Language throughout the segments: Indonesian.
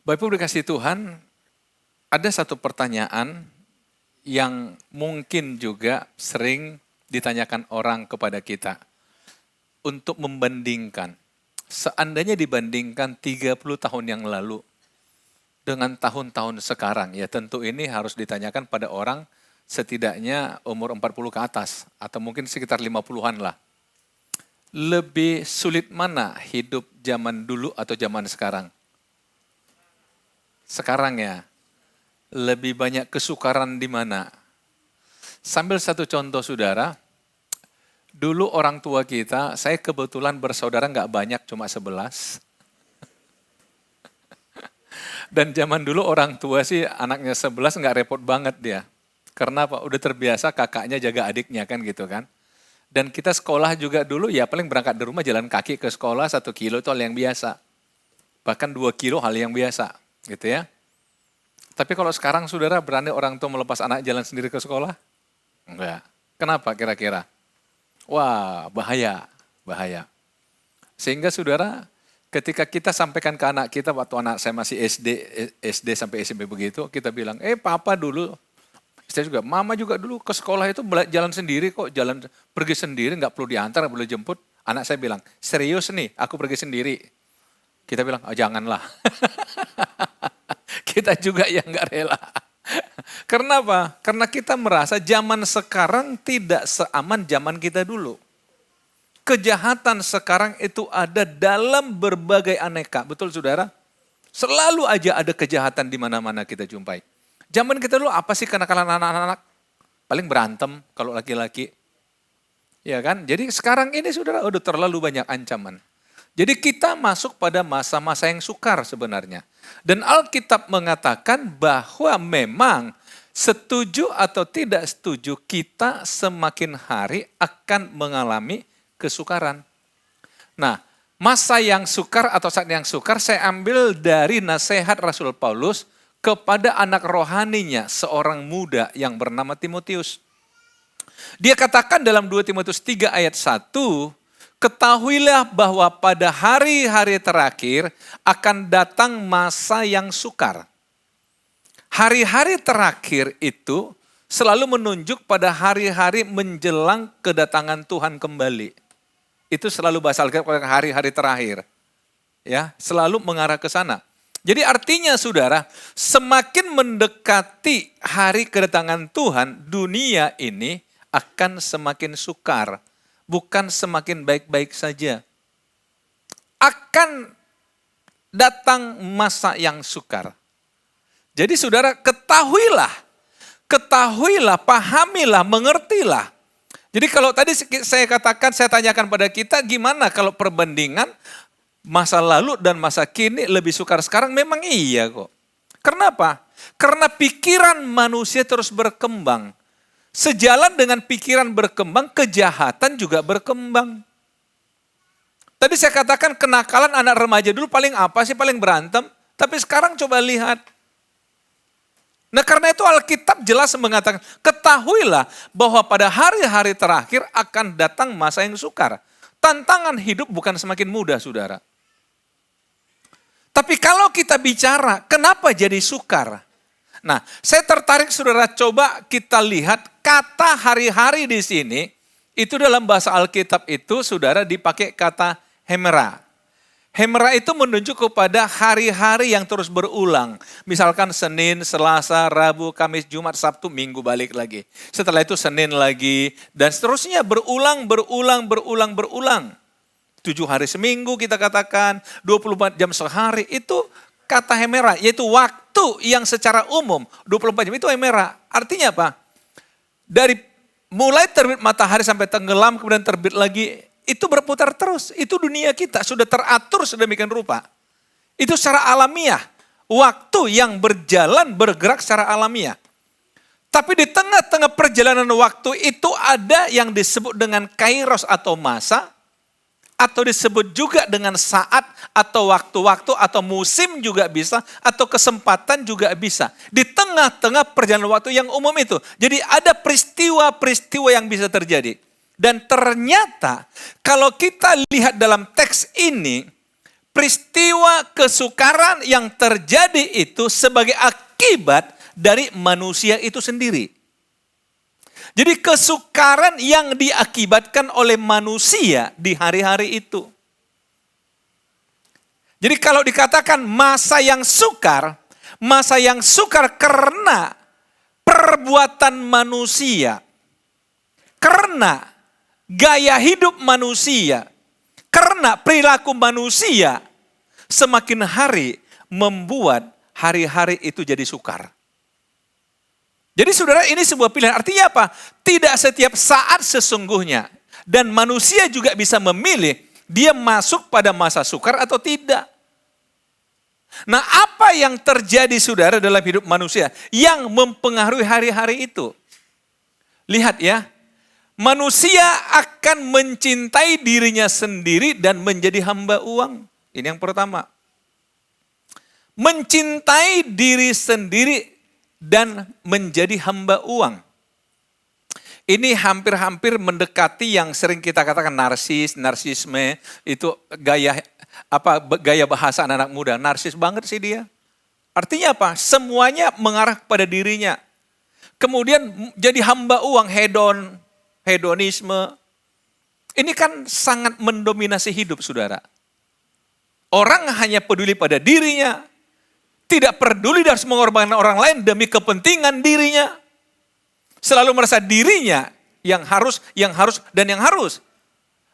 Bapak Ibu dikasih Tuhan, ada satu pertanyaan yang mungkin juga sering ditanyakan orang kepada kita untuk membandingkan. Seandainya dibandingkan 30 tahun yang lalu dengan tahun-tahun sekarang, ya tentu ini harus ditanyakan pada orang setidaknya umur 40 ke atas, atau mungkin sekitar 50-an lah. Lebih sulit mana hidup zaman dulu atau zaman sekarang? Sekarang ya, lebih banyak kesukaran di mana? Sambil satu contoh saudara, dulu orang tua kita, saya kebetulan bersaudara nggak banyak, cuma 11. Dan zaman dulu orang tua sih anaknya 11 nggak repot banget dia. Karena apa? Udah terbiasa kakaknya jaga adiknya kan gitu kan. Dan kita sekolah juga dulu ya paling berangkat dari rumah jalan kaki ke sekolah 1 kilo itu hal yang biasa. Bahkan 2 kilo hal yang biasa gitu ya. Tapi kalau sekarang saudara berani orang tua melepas anak jalan sendiri ke sekolah? Enggak. Kenapa kira-kira? Wah bahaya. Sehingga saudara ketika kita sampaikan ke anak kita waktu anak saya masih SD sampai SMP begitu, kita bilang, papa dulu, saya juga, mama juga dulu ke sekolah itu jalan sendiri kok, pergi sendiri, nggak perlu diantar, nggak perlu jemput. Anak saya bilang, serius nih, aku pergi sendiri. Kita bilang, oh janganlah. Kita juga yang nggak rela. Karena apa? Karena kita merasa zaman sekarang tidak seaman zaman kita dulu. Kejahatan sekarang itu ada dalam berbagai aneka. Betul saudara? Selalu aja ada kejahatan di mana-mana kita jumpai. Zaman kita dulu apa sih kenakalan anak-anak? Paling berantem kalau laki-laki. Ya kan? Jadi sekarang ini saudara udah terlalu banyak ancaman. Jadi kita masuk pada masa-masa yang sukar sebenarnya. Dan Alkitab mengatakan bahwa memang setuju atau tidak setuju kita semakin hari akan mengalami kesukaran. Nah, masa yang sukar atau saat yang sukar saya ambil dari nasihat Rasul Paulus kepada anak rohaninya, seorang muda yang bernama Timotius. Dia katakan dalam 2 Timotius 3 ayat 1, ketahuilah bahwa pada hari-hari terakhir akan datang masa yang sukar. Hari-hari terakhir itu selalu menunjuk pada hari-hari menjelang kedatangan Tuhan kembali. Itu selalu bahasa Alkitab hari-hari terakhir. Ya, selalu mengarah ke sana. Jadi artinya saudara, semakin mendekati hari kedatangan Tuhan, dunia ini akan semakin sukar. Bukan semakin baik-baik saja. Akan datang masa yang sukar. Jadi saudara ketahuilah, pahamilah, mengertilah. Jadi kalau tadi saya katakan, saya tanyakan pada kita, gimana kalau perbandingan masa lalu dan masa kini lebih sukar sekarang? Memang iya kok. Kenapa? Karena pikiran manusia terus berkembang. Sejalan dengan pikiran berkembang, kejahatan juga berkembang. Tadi saya katakan kenakalan anak remaja dulu paling apa sih? Paling berantem. Tapi sekarang coba lihat. Nah karena itu Alkitab jelas mengatakan, ketahuilah bahwa pada hari-hari terakhir akan datang masa yang sukar. Tantangan hidup bukan semakin mudah saudara. Tapi kalau kita bicara, kenapa jadi sukar? Nah, saya tertarik saudara coba kita lihat kata hari-hari di sini, itu dalam bahasa Alkitab itu saudara dipakai kata hemera. Hemera itu menunjuk kepada hari-hari yang terus berulang. Misalkan Senin, Selasa, Rabu, Kamis, Jumat, Sabtu, Minggu balik lagi. Setelah itu Senin lagi dan seterusnya berulang. 7 hari seminggu kita katakan, 24 jam sehari itu kata hemera, yaitu waktu yang secara umum 24 jam itu hemera. Artinya apa? Dari mulai terbit matahari sampai tenggelam kemudian terbit lagi, itu berputar terus. Itu dunia kita sudah teratur sedemikian rupa. Itu secara alamiah. Waktu yang berjalan bergerak secara alamiah. Tapi di tengah-tengah perjalanan waktu itu ada yang disebut dengan kairos atau masa. Atau disebut juga dengan saat atau waktu-waktu atau musim juga bisa. Atau kesempatan juga bisa. Di tengah-tengah perjalanan waktu yang umum itu. Jadi ada peristiwa-peristiwa yang bisa terjadi. Dan ternyata kalau kita lihat dalam teks ini. peristiwa kesukaran yang terjadi itu sebagai akibat dari manusia itu sendiri. Jadi kesukaran yang diakibatkan oleh manusia di hari-hari itu. Jadi kalau dikatakan masa yang sukar karena perbuatan manusia, karena gaya hidup manusia, karena perilaku manusia, semakin hari membuat hari-hari itu jadi sukar. Jadi saudara, ini sebuah pilihan. Artinya apa? Tidak setiap saat sesungguhnya. Dan manusia juga bisa memilih dia masuk pada masa sukar atau tidak. Nah, apa yang terjadi saudara dalam hidup manusia yang mempengaruhi hari-hari itu? Lihat ya, manusia akan mencintai dirinya sendiri dan menjadi hamba uang. Ini yang pertama. Mencintai diri sendiri dan menjadi hamba uang. Ini hampir-hampir mendekati yang sering kita katakan narsisme, itu gaya bahasa anak muda. Narsis banget sih dia. Artinya apa? Semuanya mengarah pada dirinya. Kemudian jadi hamba uang, hedonisme. Ini kan sangat mendominasi hidup saudara. Orang hanya peduli pada dirinya, tidak peduli dan harus mengorbankan orang lain demi kepentingan dirinya. Selalu merasa dirinya yang harus.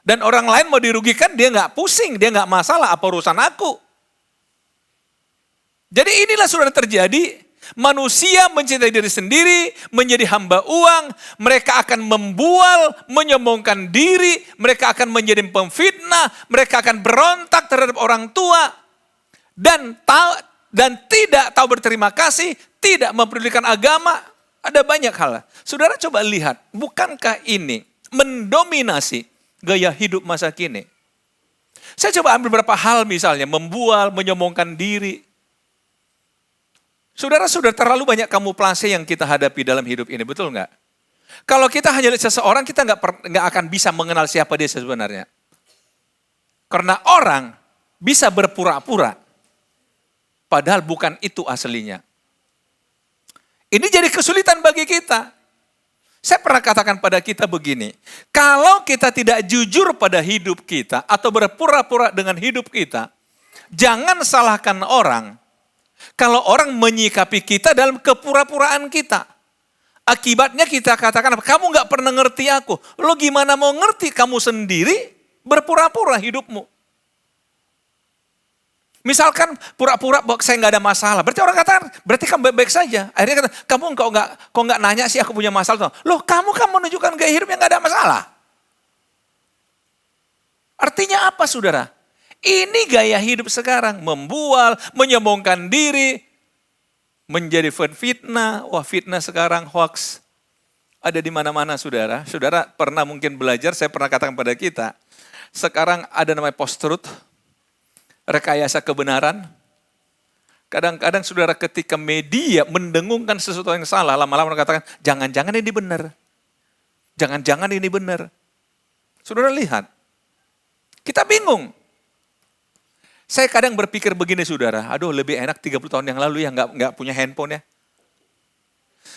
Dan orang lain mau dirugikan, dia nggak pusing, dia nggak masalah, apa urusan aku. Jadi inilah saudara terjadi, manusia mencintai diri sendiri, menjadi hamba uang, mereka akan membual, menyombongkan diri, mereka akan menjadi pemfitnah, mereka akan berontak terhadap orang tua, dan tidak tahu berterima kasih, tidak mempedulikan agama, ada banyak hal. Saudara coba lihat, bukankah ini mendominasi gaya hidup masa kini? Saya coba ambil beberapa hal misalnya, membual, menyombongkan diri. Saudara, sudah terlalu banyak kamuflase yang kita hadapi dalam hidup ini, betul nggak? Kalau kita hanya lihat seseorang, kita nggak akan bisa mengenal siapa dia sebenarnya. Karena orang bisa berpura-pura, padahal bukan itu aslinya. Ini jadi kesulitan bagi kita. Saya pernah katakan pada kita begini, kalau kita tidak jujur pada hidup kita atau berpura-pura dengan hidup kita, jangan salahkan orang kalau orang menyikapi kita dalam kepura-puraan kita. Akibatnya kita katakan, kamu gak pernah ngerti aku. Lo gimana mau ngerti kamu sendiri berpura-pura hidupmu. Misalkan pura-pura bahwa saya nggak ada masalah, berarti orang katakan, berarti kamu baik-baik saja. Akhirnya kata, kamu kok nggak nanya sih aku punya masalah. Loh, kamu kan menunjukkan gaya hidup yang nggak ada masalah. Artinya apa saudara? Ini gaya hidup sekarang, membual, menyombongkan diri, menjadi fitnah. Wah, fitnah sekarang hoax ada di mana-mana saudara. Saudara pernah mungkin belajar, saya pernah katakan pada kita, sekarang ada namanya post-truth, rekayasa kebenaran. Kadang-kadang saudara ketika media mendengungkan sesuatu yang salah, lama-lama mengatakan, jangan-jangan ini benar. Jangan-jangan ini benar. Saudara lihat, kita bingung. Saya kadang berpikir begini saudara, aduh lebih enak 30 tahun yang lalu ya nggak punya handphone ya.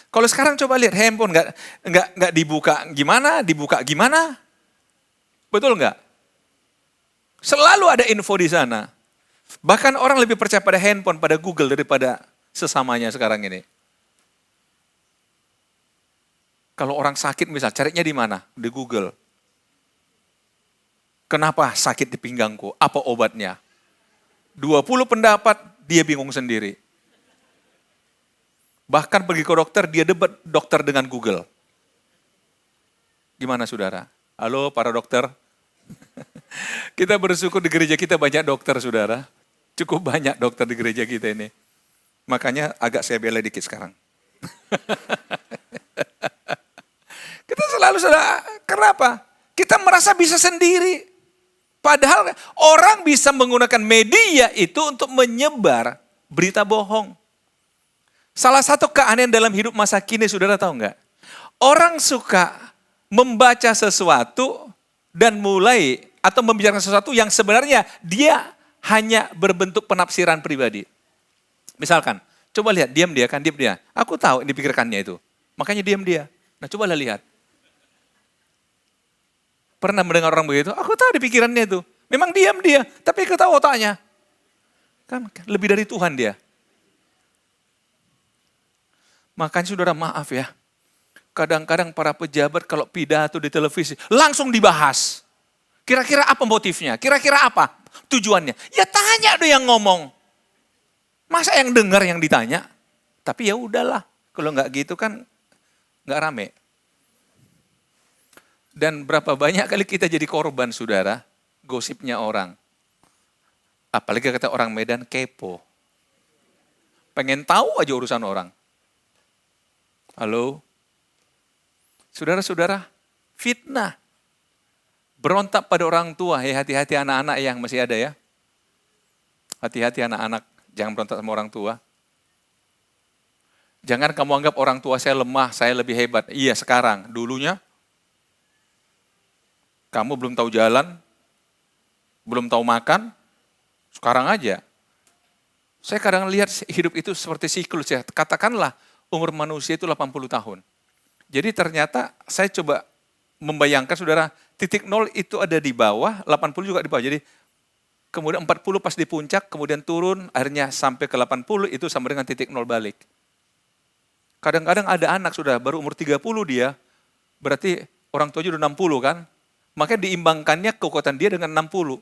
Kalau sekarang coba lihat handphone nggak dibuka gimana? Betul nggak? Selalu ada info di sana. Bahkan orang lebih percaya pada handphone, pada Google daripada sesamanya sekarang ini. Kalau orang sakit misal, carinya di mana? Di Google. Kenapa sakit di pinggangku? Apa obatnya? 20 pendapat, dia bingung sendiri. Bahkan pergi ke dokter, dia debat dokter dengan Google. Gimana saudara? Halo para dokter. Kita bersyukur di gereja kita banyak dokter saudara. Cukup banyak dokter di gereja kita ini. Makanya agak saya bela dikit sekarang. Kita selalu saudara, kenapa? Kita merasa bisa sendiri. Padahal orang bisa menggunakan media itu untuk menyebar berita bohong. Salah satu keanehan dalam hidup masa kini, saudara tahu nggak? Orang suka membaca sesuatu dan mulai atau membicarakan sesuatu yang sebenarnya dia hanya berbentuk penafsiran pribadi. Misalkan, coba lihat, diam dia. Aku tahu ini dipikirkannya itu. Makanya diam dia. Nah cobalah lihat. Pernah mendengar orang begitu? Aku tahu di pikirannya itu. Memang diam dia, tapi aku tahu otaknya. Kan lebih dari Tuhan dia. Makanya saudara maaf ya. Kadang-kadang para pejabat kalau pidato di televisi langsung dibahas. Kira-kira apa motifnya? Kira-kira apa tujuannya? Ya tanya deh yang ngomong. Masa yang dengar yang ditanya? Tapi ya udahlah. Kalau nggak gitu kan nggak rame. Dan berapa banyak kali kita jadi korban saudara, gosipnya orang. Apalagi kata orang Medan kepo. Pengen tahu aja urusan orang. Halo? Saudara-saudara, fitnah. Berontak pada orang tua, hati-hati anak-anak yang masih ada ya. Hati-hati anak-anak, jangan berontak sama orang tua. Jangan kamu anggap orang tua saya lemah, saya lebih hebat. Iya sekarang, dulunya kamu belum tahu jalan, belum tahu makan, sekarang aja. Saya kadang lihat hidup itu seperti siklus ya. Katakanlah umur manusia itu 80 tahun. Jadi ternyata saya coba membayangkan saudara, titik nol itu ada di bawah, 80 juga di bawah. Jadi kemudian 40 pas di puncak, kemudian turun, akhirnya sampai ke 80 itu sama dengan titik nol balik. Kadang-kadang ada anak sudah baru umur 30 dia, berarti orang tua udah 60 kan. Makanya diimbangkannya kekuatan dia dengan 60.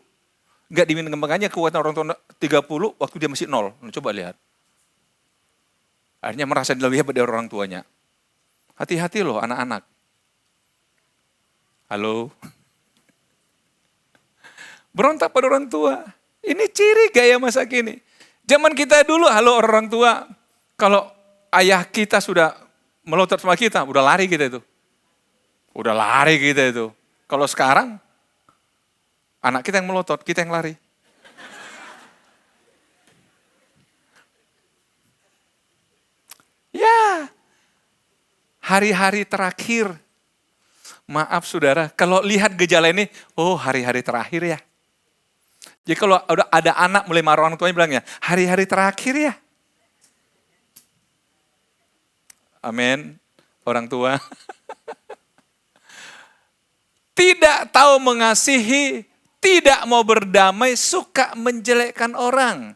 Enggak diimbangkannya kekuatan orang tua 30 waktu dia masih 0. Nah, coba lihat. Akhirnya merasa lebih hebat dari orang tuanya. Hati-hati loh anak-anak. Halo? Berontak pada orang tua. Ini ciri gaya masa kini. Zaman kita dulu, halo orang tua. Kalau ayah kita sudah melotot sama kita, udah lari kita itu. Udah lari kita itu. Kalau sekarang, anak kita yang melotot, kita yang lari. Ya, hari-hari terakhir. Maaf saudara, kalau lihat gejala ini, oh hari-hari terakhir ya. Jadi kalau udah ada anak mulai marah orang tuanya bilangnya, hari-hari terakhir ya. Amin, orang tua. Tidak tahu mengasihi, tidak mau berdamai, suka menjelekkan orang.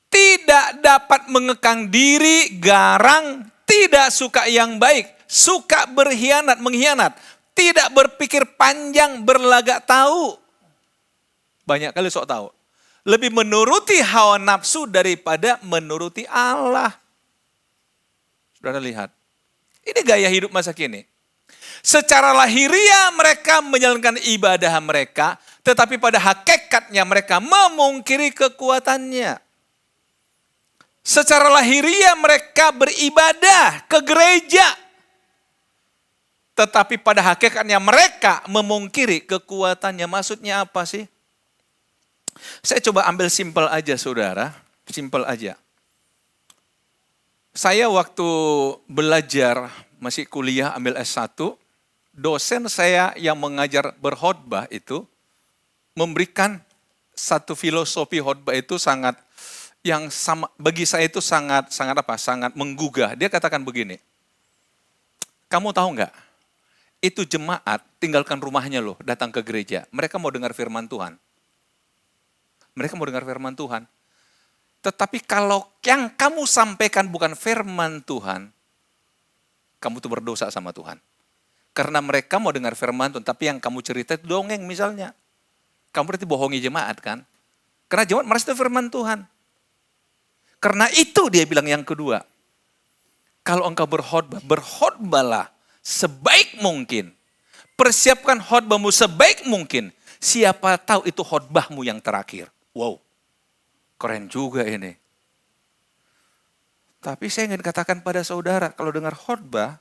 Tidak dapat mengekang diri, garang, tidak suka yang baik, suka berkhianat, mengkhianat, tidak berpikir panjang, berlagak tahu. Banyak kali sok tahu. Lebih menuruti hawa nafsu daripada menuruti Allah. Saudara lihat, ini gaya hidup masa kini. Secara lahiriah mereka menjalankan ibadah mereka, tetapi pada hakikatnya mereka memungkiri kekuatannya. Secara lahiriah mereka beribadah ke gereja, tetapi pada hakikatnya mereka memungkiri kekuatannya. Maksudnya apa sih? Saya coba ambil simpel aja saudara, simpel aja. Saya waktu belajar, masih kuliah ambil S1, dosen saya yang mengajar berkhotbah itu memberikan satu filosofi khotbah itu sangat yang sama, bagi saya itu sangat menggugah. Dia katakan begini, kamu tahu nggak? Itu jemaat tinggalkan rumahnya loh, datang ke gereja. Mereka mau dengar firman Tuhan. Mereka mau dengar firman Tuhan. Tetapi kalau yang kamu sampaikan bukan firman Tuhan, kamu tuh berdosa sama Tuhan. Karena mereka mau dengar firman Tuhan, tapi yang kamu cerita itu dongeng misalnya. Kamu berarti bohongi jemaat kan? Karena jemaat merasa itu firman Tuhan. Karena itu dia bilang yang kedua. Kalau engkau berkhotbah, berkhotbahlah sebaik mungkin. Persiapkan khotbahmu sebaik mungkin. Siapa tahu itu khotbahmu yang terakhir. Wow, keren juga ini. Tapi saya ingin katakan pada saudara, kalau dengar khotbah,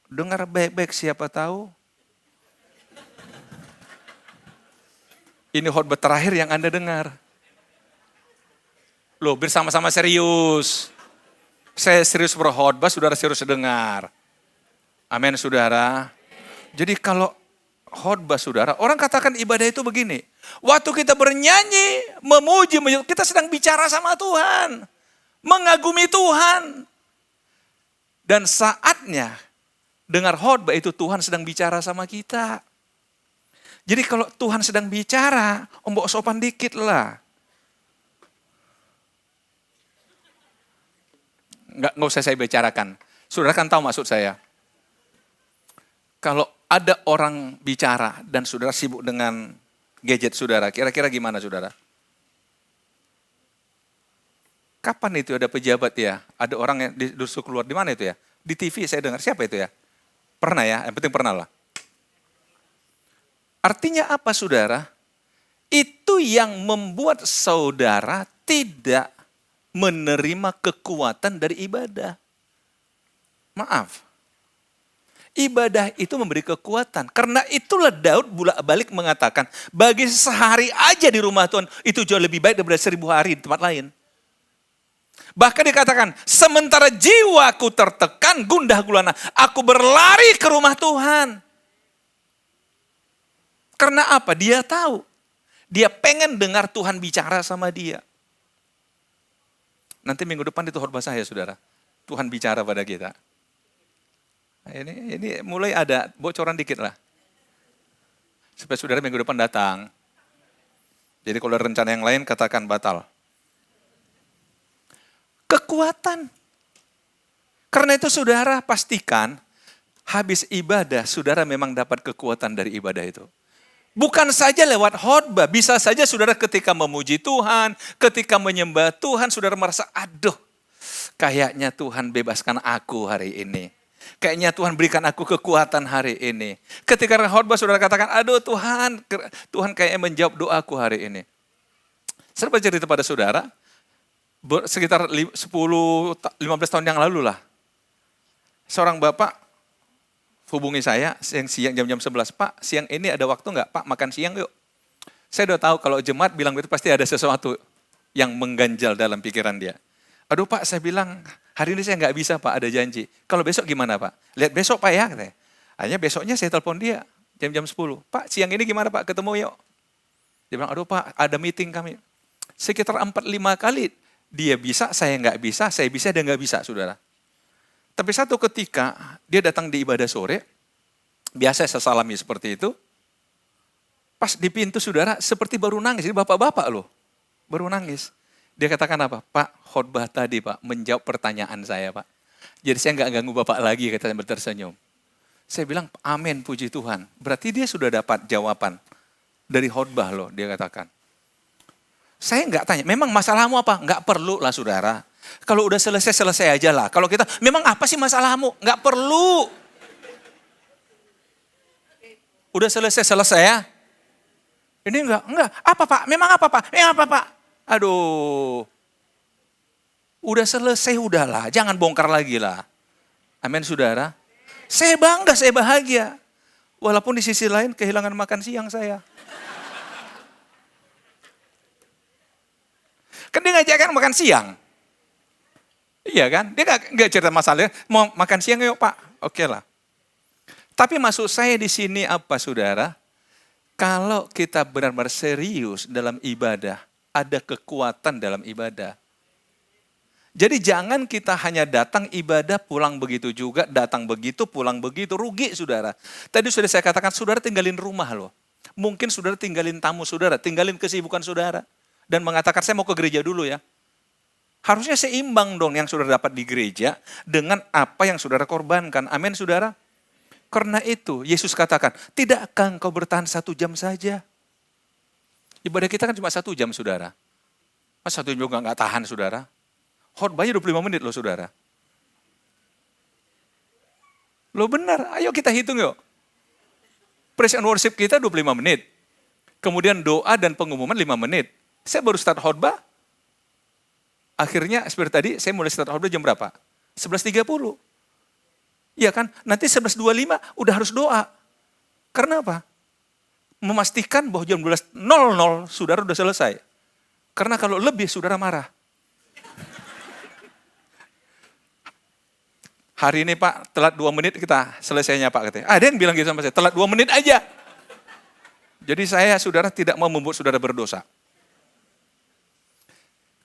dengar baik-baik siapa tahu. Ini khotbah terakhir yang Anda dengar. Loh, bersama-sama serius. Saya serius berkhotbah, saudara serius dengar. Amin, saudara. Jadi kalau khotbah saudara, orang katakan ibadah itu begini. Waktu kita bernyanyi, memuji, kita sedang bicara sama Tuhan. Mengagumi Tuhan. Dan saatnya dengar khotbah itu Tuhan sedang bicara sama kita. Jadi kalau Tuhan sedang bicara, ombok sopan dikit lah. Nggak usah saya bicarakan. Saudara kan tahu maksud saya. Kalau ada orang bicara dan saudara sibuk dengan gadget saudara, kira-kira gimana saudara? Kapan itu ada pejabat ya? Ada orang yang disuruh keluar, di mana itu ya? Di TV saya dengar, siapa itu ya? Pernah ya, yang penting pernah lah. Artinya apa saudara? Itu yang membuat saudara tidak menerima kekuatan dari ibadah. Maaf. Ibadah itu memberi kekuatan. Karena itulah Daud bolak-balik mengatakan, bagi sehari aja di rumah Tuhan, itu jauh lebih baik daripada 1000 hari di tempat lain. Bahkan dikatakan, sementara jiwaku tertekan, gundah gulana, aku berlari ke rumah Tuhan. Karena apa? Dia tahu. Dia pengen dengar Tuhan bicara sama dia. Nanti minggu depan itu khotbah saya, saudara. Tuhan bicara pada kita. Nah, ini mulai ada bocoran dikit lah. Supaya saudara minggu depan datang. Jadi kalau ada rencana yang lain, katakan batal. Kekuatan. Karena itu saudara pastikan, habis ibadah, saudara memang dapat kekuatan dari ibadah itu. Bukan saja lewat khotbah, bisa saja saudara ketika memuji Tuhan, ketika menyembah Tuhan, saudara merasa, aduh, kayaknya Tuhan bebaskan aku hari ini. Kayaknya Tuhan berikan aku kekuatan hari ini. Ketika khotbah saudara katakan, aduh Tuhan kayaknya menjawab doaku hari ini. Saya bercerita pada saudara, sekitar 10-15 tahun yang lalu lah. Seorang bapak hubungi saya siang jam-jam 11, Pak siang ini ada waktu nggak? Pak makan siang yuk. Saya udah tahu kalau jemaat bilang begitu pasti ada sesuatu yang mengganjal dalam pikiran dia. Aduh Pak saya bilang hari ini saya nggak bisa Pak, ada janji. Kalau besok gimana Pak? Lihat besok Pak ya. Katanya. Akhirnya besoknya saya telepon dia jam-jam 10. Pak siang ini gimana Pak? Ketemu yuk. Dia bilang aduh Pak ada meeting kami. Sekitar 4-5 kali dia bisa, saya nggak bisa, saya bisa, dia nggak bisa saudara. Tapi satu ketika dia datang di ibadah sore, biasa saya salami seperti itu. Pas di pintu saudara seperti baru nangis, ini bapak-bapak loh, baru nangis. Dia katakan apa? Pak khotbah tadi Pak menjawab pertanyaan saya Pak. Jadi saya nggak ganggu bapak lagi, katanya tersenyum. Saya bilang amin puji Tuhan. Berarti dia sudah dapat jawaban dari khotbah loh, dia katakan. Saya nggak tanya, memang masalahmu apa? Nggak perlu lah saudara. Kalau udah selesai aja lah. Kalau kita, memang apa sih masalahmu? Nggak perlu. Udah selesai ya. Ini enggak. Apa Pak? Memang apa Pak? Apa Pak? Aduh. Udah selesai, udahlah. Jangan bongkar lagi lah. Amin saudara. Saya bangga, saya bahagia. Walaupun di sisi lain kehilangan makan siang saya. Kan dia ngajakkan makan siang. Iya kan? Dia nggak cerita masalahnya. Mau makan siang yuk Pak? Oke lah. Tapi maksud saya di sini apa saudara? Kalau kita benar-benar serius dalam ibadah, ada kekuatan dalam ibadah. Jadi jangan kita hanya datang ibadah, pulang begitu juga, datang begitu, pulang begitu, rugi saudara. Tadi sudah saya katakan, saudara tinggalin rumah loh. Mungkin saudara tinggalin tamu saudara, tinggalin kesibukan saudara. Dan mengatakan saya mau ke gereja dulu ya. Harusnya seimbang dong yang saudara dapat di gereja dengan apa yang saudara korbankan. Amin saudara. Karena itu Yesus katakan, tidakkah engkau bertahan 1 jam saja? Ibadah kita kan cuma 1 jam saudara. Mas 1 jam juga nggak tahan saudara. Khotbahnya 25 menit loh saudara. Loh benar, ayo kita hitung yuk. Praise and worship kita 25 menit. Kemudian doa dan pengumuman 5 menit. Saya baru start khotbah. Akhirnya seperti tadi saya mulai start khotbah jam berapa? 11.30. Iya kan? Nanti 11.25 udah harus doa. Karena apa? Memastikan bahwa jam 12.00 saudara udah selesai. Karena kalau lebih saudara marah. Hari ini Pak telat 2 menit kita selesainya Pak katanya. Ada yang bilang gitu sama saya, telat 2 menit aja. Jadi saya, saudara, tidak mau membuat saudara berdosa.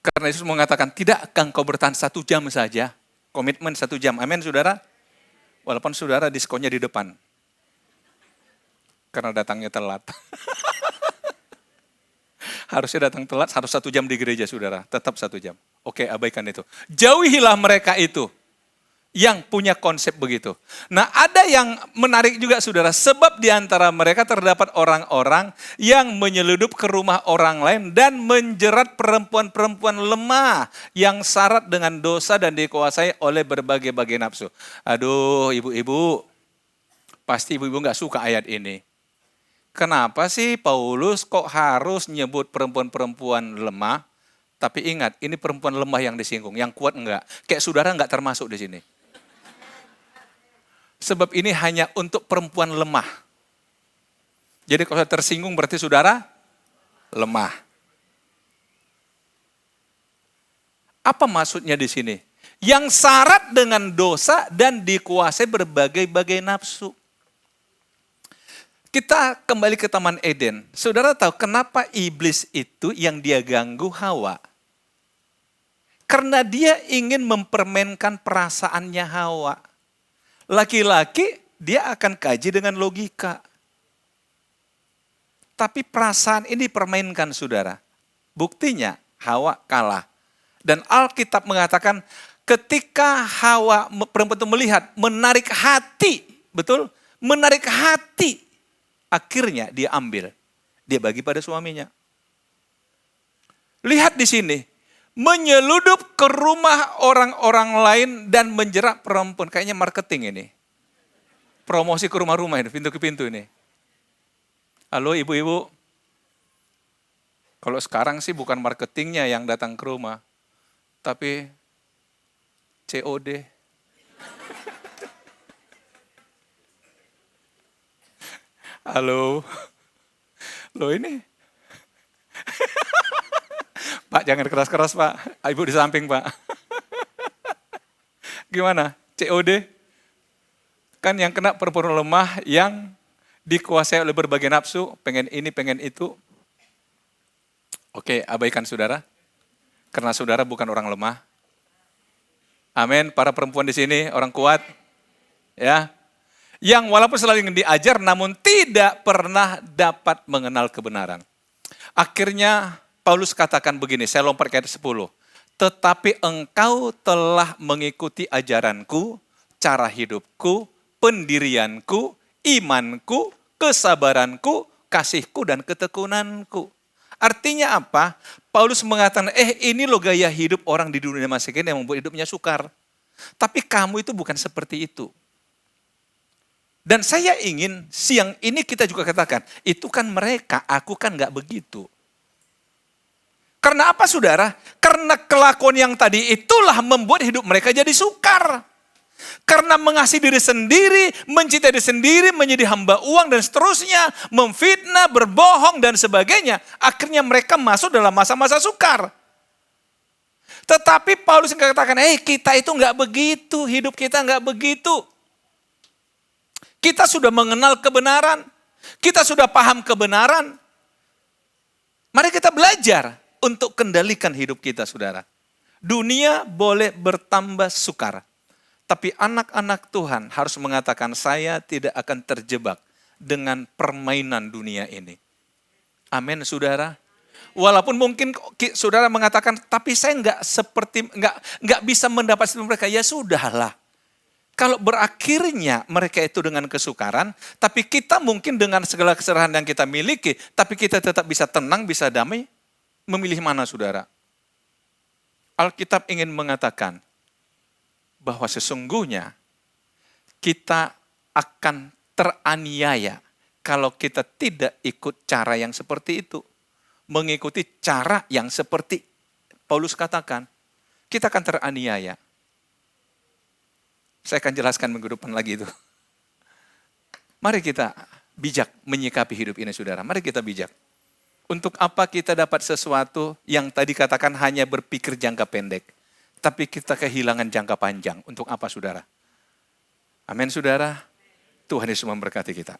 Karena Yesus mengatakan, tidakkah engkau bertahan 1 jam saja? Komitmen 1 jam. Amin, saudara? Walaupun saudara diskonnya di depan. Karena datangnya telat. Harusnya datang telat, harus 1 jam di gereja, saudara. Tetap 1 jam. Oke, abaikan itu. Jauhilah mereka itu yang punya konsep begitu. Nah, ada yang menarik juga, saudara. Sebab di antara mereka terdapat orang-orang yang menyeludup ke rumah orang lain dan menjerat perempuan-perempuan lemah yang syarat dengan dosa dan dikuasai oleh berbagai-bagai nafsu. Aduh, ibu-ibu, pasti ibu-ibu nggak suka ayat ini. Kenapa sih Paulus kok harus nyebut perempuan-perempuan lemah? Tapi ingat, ini perempuan lemah yang disinggung, yang kuat enggak. Kayak saudara enggak termasuk di sini. Sebab ini hanya untuk perempuan lemah. Jadi kalau tersinggung berarti saudara lemah. Apa maksudnya di sini? Yang syarat dengan dosa dan dikuasai berbagai-bagai nafsu. Kita kembali ke Taman Eden. Saudara tahu kenapa iblis itu yang dia ganggu Hawa? Karena dia ingin mempermainkan perasaannya Hawa. Laki-laki dia akan kaji dengan logika. Tapi perasaan ini dipermainkan, saudara. Buktinya Hawa kalah. Dan Alkitab mengatakan ketika Hawa perempuan itu melihat, menarik hati. Betul? Menarik hati. Akhirnya dia ambil. Dia bagi pada suaminya. Lihat di sini. Menyeludup ke rumah orang-orang lain dan menjerat perempuan. Kayaknya marketing ini. Promosi ke rumah-rumah ini, pintu ke pintu ini. Halo ibu-ibu. Kalau sekarang sih bukan marketingnya yang datang ke rumah. Tapi COD. Halo. Loh ini. Pak jangan keras-keras Pak. Ibu di samping Pak. Gimana? COD? Kan yang kena perempuan lemah yang dikuasai oleh berbagai nafsu. Pengen ini, pengen itu. Oke, abaikan saudara. Karena saudara bukan orang lemah. Amin. Para perempuan di sini orang kuat. Ya. Yang walaupun selalu diajar namun tidak pernah dapat mengenal kebenaran. Akhirnya Paulus katakan begini, saya lompat ke ayat 10. Tetapi engkau telah mengikuti ajaranku, cara hidupku, pendirianku, imanku, kesabaranku, kasihku dan ketekunanku. Artinya apa? Paulus mengatakan, ini loh gaya hidup orang di dunia masa kini yang membuat hidupnya sukar. Tapi kamu itu bukan seperti itu. Dan saya ingin siang ini kita juga katakan, itu kan mereka, aku kan gak begitu. Karena apa saudara? Karena kelakuan yang tadi itulah membuat hidup mereka jadi sukar. Karena mengasihi diri sendiri, mencintai diri sendiri, menjadi hamba uang dan seterusnya, memfitnah, berbohong dan sebagainya. Akhirnya mereka masuk dalam masa-masa sukar. Tetapi Paulus katakan, kita itu gak begitu, hidup kita gak begitu. Kita sudah mengenal kebenaran, kita sudah paham kebenaran. Mari kita belajar untuk kendalikan hidup kita, saudara. Dunia boleh bertambah sukar, tapi anak-anak Tuhan harus mengatakan, saya tidak akan terjebak dengan permainan dunia ini. Amin, saudara. Walaupun mungkin saudara mengatakan, tapi saya nggak bisa mendapat seperti mereka. Ya sudahlah. Kalau berakhirnya mereka itu dengan kesukaran, tapi kita mungkin dengan segala keserahan yang kita miliki, tapi kita tetap bisa tenang, bisa damai, memilih mana saudara? Alkitab ingin mengatakan bahwa sesungguhnya kita akan teraniaya kalau kita tidak ikut cara yang seperti itu. Mengikuti cara yang seperti Paulus katakan, kita akan teraniaya. Saya akan jelaskan minggu depan lagi itu. Mari kita bijak menyikapi hidup ini saudara. Mari kita bijak. Untuk apa kita dapat sesuatu yang tadi katakan hanya berpikir jangka pendek. Tapi kita kehilangan jangka panjang. Untuk apa saudara? Amin saudara. Tuhan Yesus memberkati kita.